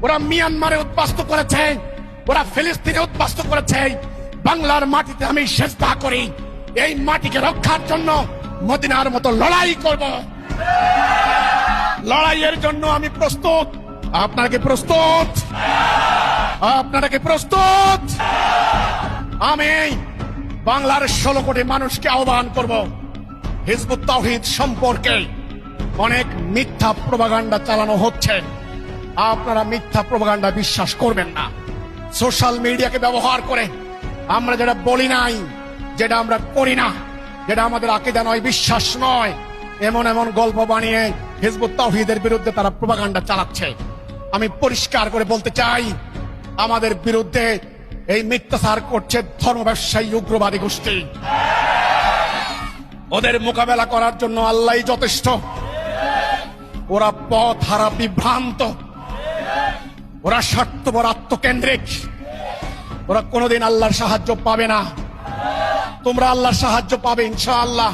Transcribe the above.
ওরা মিয়ানমারে উদ্বাস্তু করেছে, ওরা ফিলিস্তিনে উদ্বাস্তু করেছে। বাংলার মাটিতে আমি সেজদা করি, এই মাটিকে রক্ষার জন্য মদিনার মতো লড়াই করব। লড়াইয়ের জন্য আমি প্রস্তুত। আপনারা কি প্রস্তুত? আপনারা কি প্রস্তুত? আমি বাংলার 16 কোটি মানুষকে আহ্বান করব, হিজবুত তাওহীদ সম্পর্কে অনেক মিথ্যা প্রপাগান্ডা চালানো হচ্ছে। আপনারা মিথ্যা প্রপাগান্ডা বিশ্বাস করবেন না। সোশ্যাল মিডিয়াকে ব্যবহার করে আমরা যেটা বলি নাই, যেটা আমরা করি না, যেটা আমাদের আকীদা নয়, বিশ্বাস নয়, এমন এমন গল্প বানিয়ে হিজবুত তাওহীদের বিরুদ্ধে তারা প্রপাগান্ডা চালাচ্ছে। আমি পরিষ্কার করে বলতে চাই, আমাদের বিরুদ্ধে এই মিথ্যাচার করছে ধর্ম ব্যবসায়ী উগ্রবাদী গোষ্ঠী। ওদের মোকাবেলা করার জন্য আল্লাহই যথেষ্ট। ওরা পথ হারা, বিভ্রান্ত, ওরা স্বার্থপর, আত্মকেন্দ্রিক। ওরা কোনোদিন আল্লাহর সাহায্য পাবে না। তোমরা আল্লাহর সাহায্য পাবে ইনশাআল্লাহ।